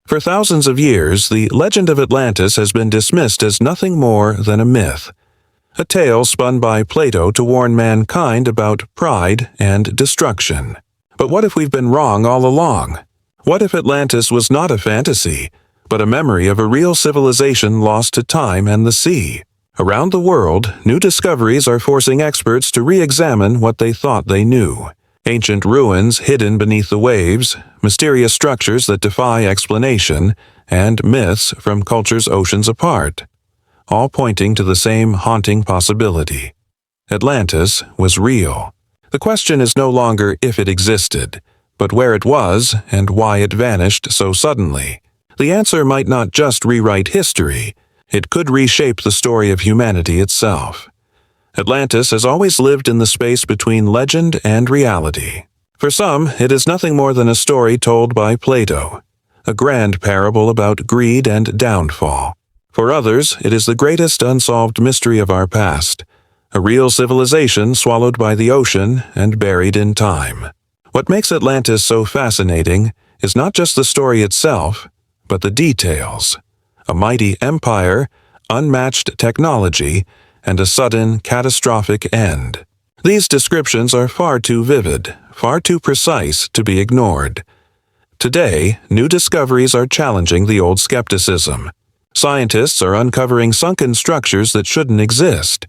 For thousands of years, the legend of Atlantis has been dismissed as nothing more than a myth, a tale spun by Plato to warn mankind about pride and destruction. But what if we've been wrong all along? What if Atlantis was not a fantasy, but a memory of a real civilization lost to time and the sea? Around the world, new discoveries are forcing experts to re-examine what they thought they knew. Ancient ruins hidden beneath the waves, mysterious structures that defy explanation, and myths from cultures oceans apart, all pointing to the same haunting possibility. Atlantis was real. The question is no longer if it existed, but where it was and why it vanished so suddenly. The answer might not just rewrite history, it could reshape the story of humanity itself. Atlantis has always lived in the space between legend and reality. For some, it is nothing more than a story told by Plato, a grand parable about greed and downfall. For others, it is the greatest unsolved mystery of our past, a real civilization swallowed by the ocean and buried in time. What makes Atlantis so fascinating is not just the story itself, but the details. A mighty empire, unmatched technology, and a sudden, catastrophic end. These descriptions are far too vivid, far too precise to be ignored. Today, new discoveries are challenging the old skepticism. Scientists are uncovering sunken structures that shouldn't exist.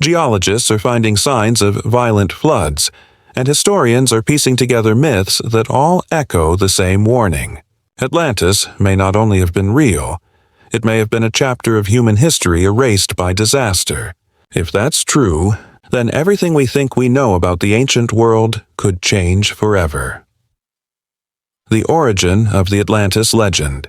Geologists are finding signs of violent floods, and historians are piecing together myths that all echo the same warning. Atlantis may not only have been real, it may have been a chapter of human history erased by disaster. If that's true, then everything we think we know about the ancient world could change forever. The origin of the Atlantis legend.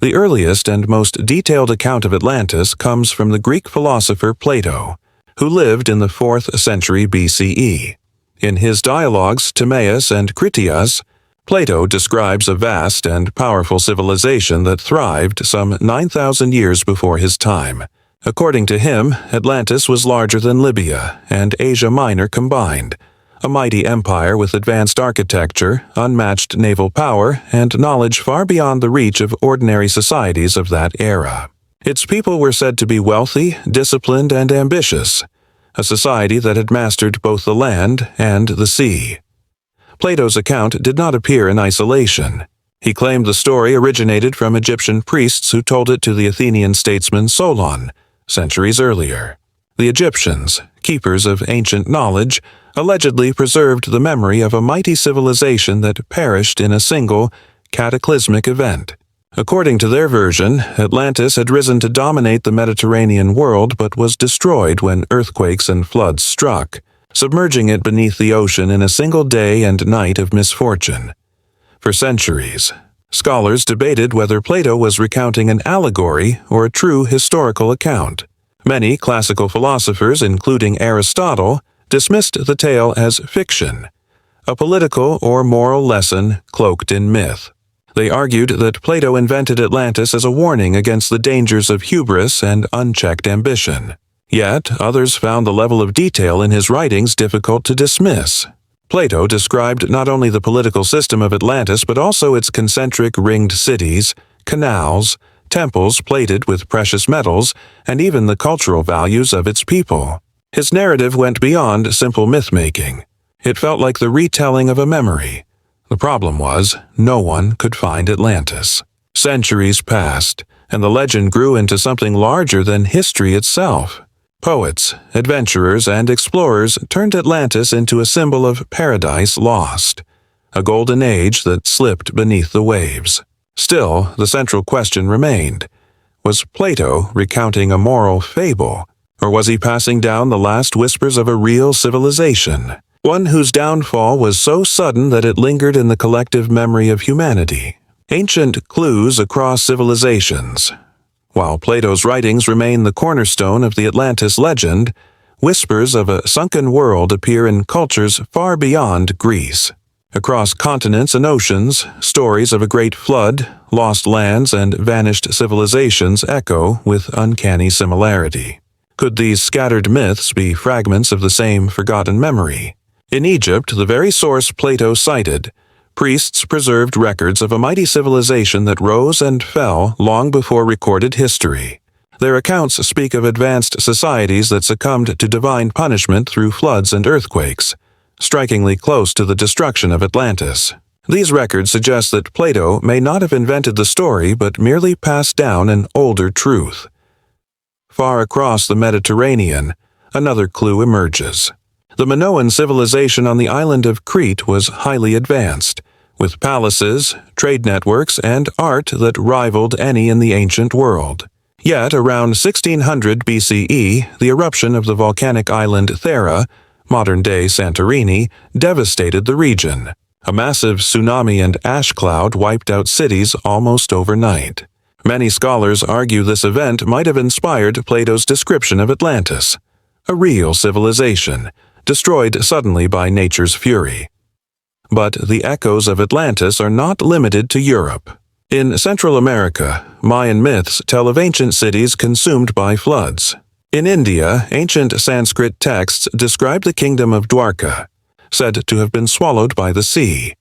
The earliest and most detailed account of Atlantis comes from the Greek philosopher Plato, who lived in the 4th century BCE. In his dialogues Timaeus and Critias, Plato describes a vast and powerful civilization that thrived some 9,000 years before his time. According to him, Atlantis was larger than Libya and Asia Minor combined, a mighty empire with advanced architecture, unmatched naval power, and knowledge far beyond the reach of ordinary societies of that era. Its people were said to be wealthy, disciplined, and ambitious, a society that had mastered both the land and the sea. Plato's account did not appear in isolation. He claimed the story originated from Egyptian priests who told it to the Athenian statesman Solon, centuries earlier. The Egyptians, keepers of ancient knowledge, allegedly preserved the memory of a mighty civilization that perished in a single, cataclysmic event. According to their version, Atlantis had risen to dominate the Mediterranean world but was destroyed when earthquakes and floods struck, submerging it beneath the ocean in a single day and night of misfortune. For centuries, scholars debated whether Plato was recounting an allegory or a true historical account. Many classical philosophers, including Aristotle, dismissed the tale as fiction, a political or moral lesson cloaked in myth. They argued that Plato invented Atlantis as a warning against the dangers of hubris and unchecked ambition. Yet, others found the level of detail in his writings difficult to dismiss. Plato described not only the political system of Atlantis but also its concentric ringed cities, canals, temples plated with precious metals, and even the cultural values of its people. His narrative went beyond simple myth-making. It felt like the retelling of a memory. The problem was, no one could find Atlantis. Centuries passed, and the legend grew into something larger than history itself. Poets, adventurers, and explorers turned Atlantis into a symbol of paradise lost, a golden age that slipped beneath the waves. Still, the central question remained. Was Plato recounting a moral fable, or was he passing down the last whispers of a real civilization, one whose downfall was so sudden that it lingered in the collective memory of humanity? Ancient clues across civilizations. While Plato's writings remain the cornerstone of the Atlantis legend, whispers of a sunken world appear in cultures far beyond Greece. Across continents and oceans, stories of a great flood, lost lands, and vanished civilizations echo with uncanny similarity. Could these scattered myths be fragments of the same forgotten memory? In Egypt, the very source Plato cited, Priests preserved records of a mighty civilization that rose and fell long before recorded history. Their accounts speak of advanced societies that succumbed to divine punishment through floods and earthquakes, strikingly close to the destruction of Atlantis. These records suggest that Plato may not have invented the story but merely passed down an older truth. Far across the Mediterranean, another clue emerges. The Minoan civilization on the island of Crete was highly advanced, with palaces, trade networks, and art that rivaled any in the ancient world. Yet, around 1600 BCE, the eruption of the volcanic island Thera, modern-day Santorini, devastated the region. A massive tsunami and ash cloud wiped out cities almost overnight. Many scholars argue this event might have inspired Plato's description of Atlantis, a real civilization, destroyed suddenly by nature's fury. But the echoes of Atlantis are not limited to Europe. In Central America, Mayan myths tell of ancient cities consumed by floods. In India, ancient Sanskrit texts describe the kingdom of Dwarka, said to have been swallowed by the sea,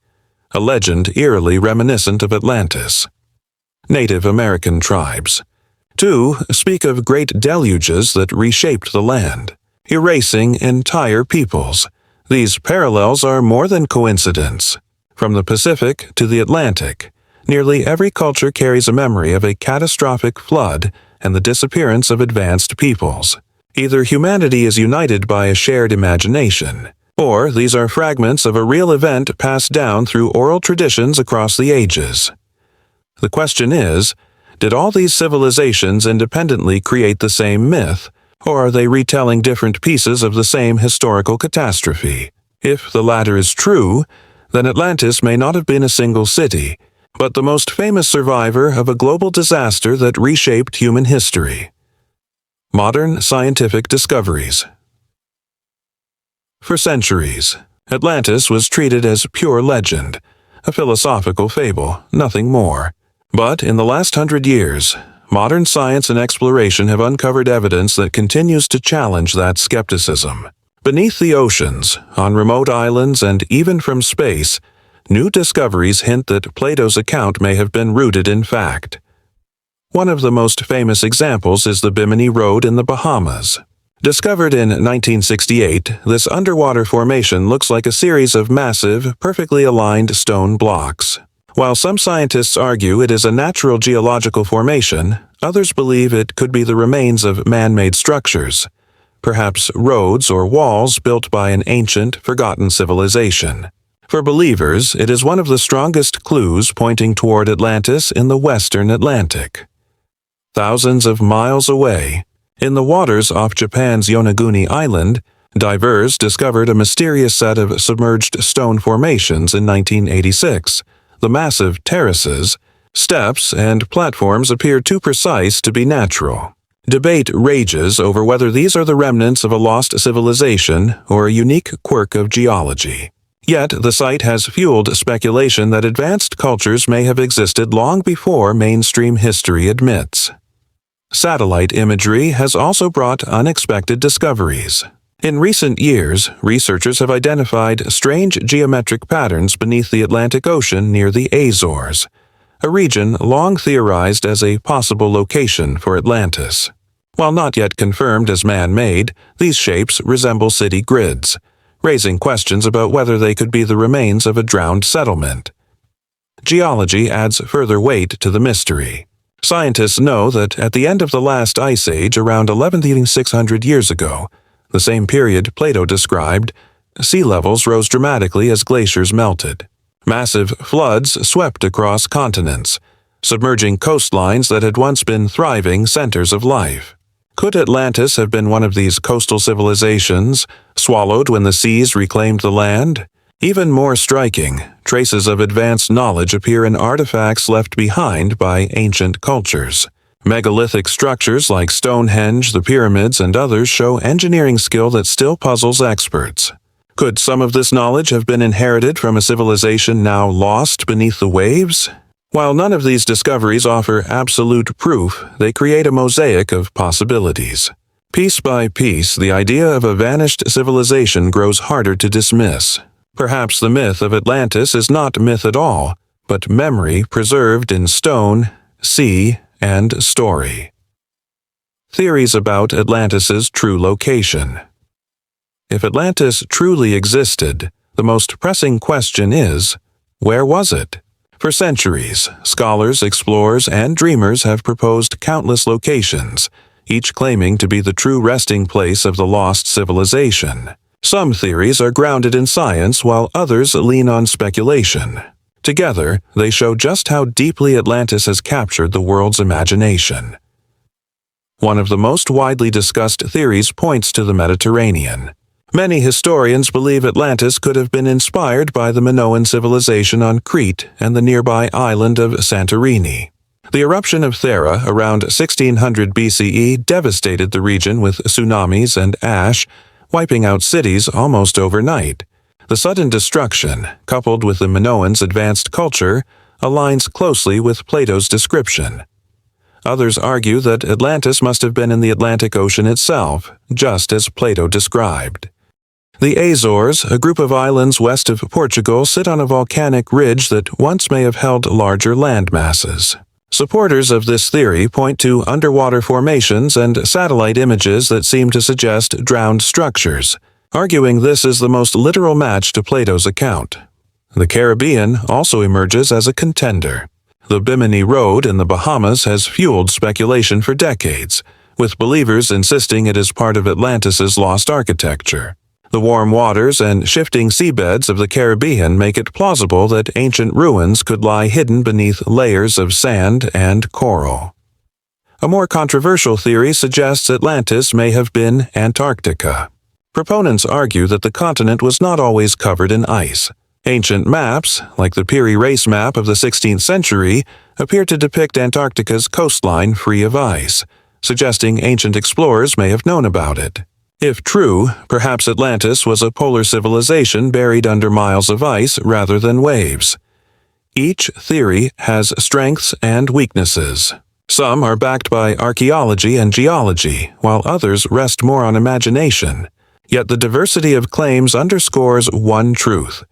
a legend eerily reminiscent of Atlantis. Native American tribes, too, speak of great deluges that reshaped the land, erasing entire peoples. These parallels are more than coincidence. From the Pacific to the Atlantic, nearly every culture carries a memory of a catastrophic flood and the disappearance of advanced peoples. Either humanity is united by a shared imagination, or these are fragments of a real event passed down through oral traditions across the ages. The question is, did all these civilizations independently create the same myth, or are they retelling different pieces of the same historical catastrophe? If the latter is true, then Atlantis may not have been a single city, but the most famous survivor of a global disaster that reshaped human history. Modern scientific discoveries. For centuries, Atlantis was treated as pure legend, a philosophical fable, nothing more. But in the last 100 years, modern science and exploration have uncovered evidence that continues to challenge that skepticism. Beneath the oceans, on remote islands, and even from space, new discoveries hint that Plato's account may have been rooted in fact. One of the most famous examples is the Bimini Road in the Bahamas. Discovered in 1968, this underwater formation looks like a series of massive, perfectly aligned stone blocks. While some scientists argue it is a natural geological formation, others believe it could be the remains of man-made structures, perhaps roads or walls built by an ancient, forgotten civilization. For believers, it is one of the strongest clues pointing toward Atlantis in the western Atlantic. Thousands of miles away, in the waters off Japan's Yonaguni Island, divers discovered a mysterious set of submerged stone formations in 1986. The massive terraces, steps, and platforms appear too precise to be natural. Debate rages over whether these are the remnants of a lost civilization or a unique quirk of geology. Yet the site has fueled speculation that advanced cultures may have existed long before mainstream history admits. Satellite imagery has also brought unexpected discoveries. In recent years, researchers have identified strange geometric patterns beneath the Atlantic Ocean near the Azores, a region long theorized as a possible location for Atlantis. While not yet confirmed as man-made, these shapes resemble city grids, raising questions about whether they could be the remains of a drowned settlement. Geology adds further weight to the mystery. Scientists know that at the end of the last ice age around 11,600 years ago, the same period Plato described, sea levels rose dramatically as glaciers melted. Massive floods swept across continents, submerging coastlines that had once been thriving centers of life. Could Atlantis have been one of these coastal civilizations, swallowed when the seas reclaimed the land? Even more striking, traces of advanced knowledge appear in artifacts left behind by ancient cultures. Megalithic structures like Stonehenge, the pyramids, and others show engineering skill that still puzzles experts. Could some of this knowledge have been inherited from a civilization now lost beneath the waves? While none of these discoveries offer absolute proof, they create a mosaic of possibilities. Piece by piece, the idea of a vanished civilization grows harder to dismiss. Perhaps the myth of Atlantis is not myth at all, but memory preserved in stone, sea, and story. Theories about Atlantis's true location. If Atlantis truly existed, the most pressing question is, where was it? For centuries, scholars, explorers, and dreamers have proposed countless locations, each claiming to be the true resting place of the lost civilization. Some theories are grounded in science, while others lean on speculation. Together, they show just how deeply Atlantis has captured the world's imagination. One of the most widely discussed theories points to the Mediterranean. Many historians believe Atlantis could have been inspired by the Minoan civilization on Crete and the nearby island of Santorini. The eruption of Thera around 1600 BCE devastated the region with tsunamis and ash, wiping out cities almost overnight. The sudden destruction, coupled with the Minoans' advanced culture, aligns closely with Plato's description. Others argue that Atlantis must have been in the Atlantic Ocean itself, just as Plato described. The Azores, a group of islands west of Portugal, sit on a volcanic ridge that once may have held larger land masses. Supporters of this theory point to underwater formations and satellite images that seem to suggest drowned structures, arguing this is the most literal match to Plato's account. The Caribbean also emerges as a contender. The Bimini Road in the Bahamas has fueled speculation for decades, with believers insisting it is part of Atlantis's lost architecture. The warm waters and shifting seabeds of the Caribbean make it plausible that ancient ruins could lie hidden beneath layers of sand and coral. A more controversial theory suggests Atlantis may have been Antarctica. Proponents argue that the continent was not always covered in ice. Ancient maps, like the Piri Reis map of the 16th century, appear to depict Antarctica's coastline free of ice, suggesting ancient explorers may have known about it. If true, perhaps Atlantis was a polar civilization buried under miles of ice rather than waves. Each theory has strengths and weaknesses. Some are backed by archaeology and geology, while others rest more on imagination. Yet the diversity of claims underscores one truth.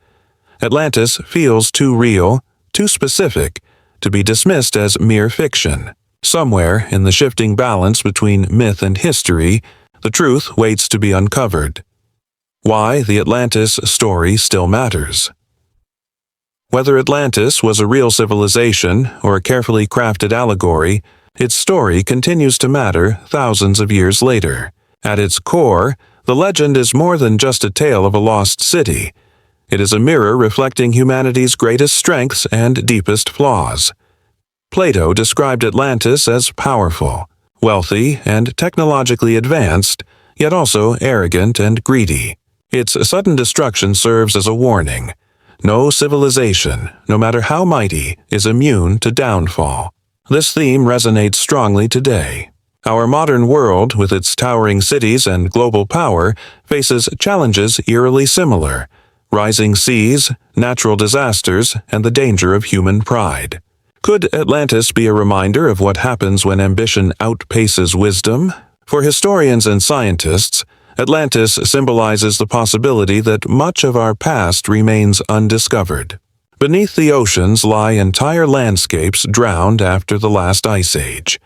Atlantis feels too real, too specific, to be dismissed as mere fiction. Somewhere in the shifting balance between myth and history, the truth waits to be uncovered. Why the Atlantis story still matters. Whether Atlantis was a real civilization or a carefully crafted allegory, its story continues to matter thousands of years later. At its core, the legend is more than just a tale of a lost city. It is a mirror reflecting humanity's greatest strengths and deepest flaws. Plato described Atlantis as powerful, wealthy, and technologically advanced, yet also arrogant and greedy. Its sudden destruction serves as a warning. No civilization, no matter how mighty, is immune to downfall. This theme resonates strongly today. Our modern world, with its towering cities and global power, faces challenges eerily similar: rising seas, natural disasters, and the danger of human pride. Could Atlantis be a reminder of what happens when ambition outpaces wisdom? For historians and scientists, Atlantis symbolizes the possibility that much of our past remains undiscovered. Beneath the oceans lie entire landscapes drowned after the last ice age.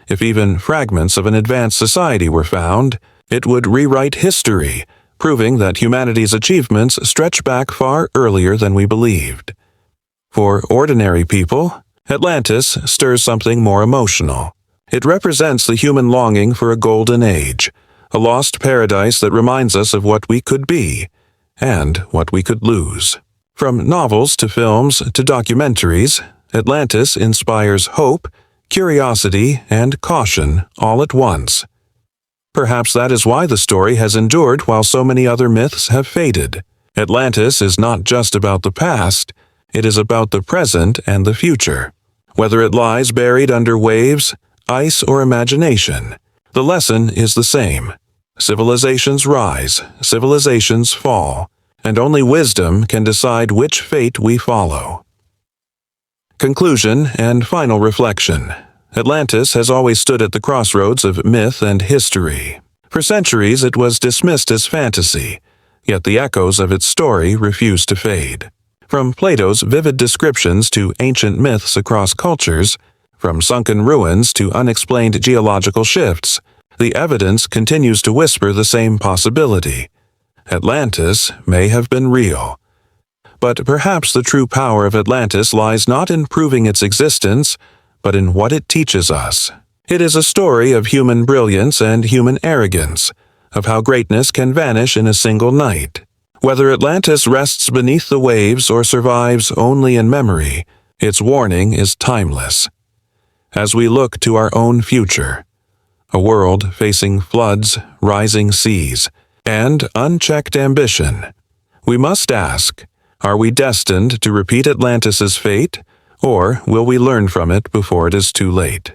If even fragments of an advanced society were found, it would rewrite history, proving that humanity's achievements stretch back far earlier than we believed. For ordinary people, Atlantis stirs something more emotional. It represents the human longing for a golden age, a lost paradise that reminds us of what we could be and what we could lose. From novels to films to documentaries, Atlantis inspires hope, curiosity, and caution all at once. Perhaps that is why the story has endured while so many other myths have faded. Atlantis is not just about the past, it is about the present and the future. Whether it lies buried under waves, ice, or imagination, the lesson is the same. Civilizations rise, civilizations fall, and only wisdom can decide which fate we follow. Conclusion and final reflection. Atlantis has always stood at the crossroads of myth and history. For centuries it was dismissed as fantasy, Yet the echoes of its story refuse to fade. From Plato's vivid descriptions to ancient myths across cultures, from sunken ruins to unexplained geological shifts, the evidence continues to whisper the same possibility. Atlantis may have been real. But perhaps the true power of Atlantis lies not in proving its existence, but in what it teaches us. It is a story of human brilliance and human arrogance, of how greatness can vanish in a single night. Whether Atlantis rests beneath the waves or survives only in memory, its warning is timeless. As we look to our own future, a world facing floods, rising seas, and unchecked ambition, we must ask, are we destined to repeat Atlantis's fate, or will we learn from it before it is too late?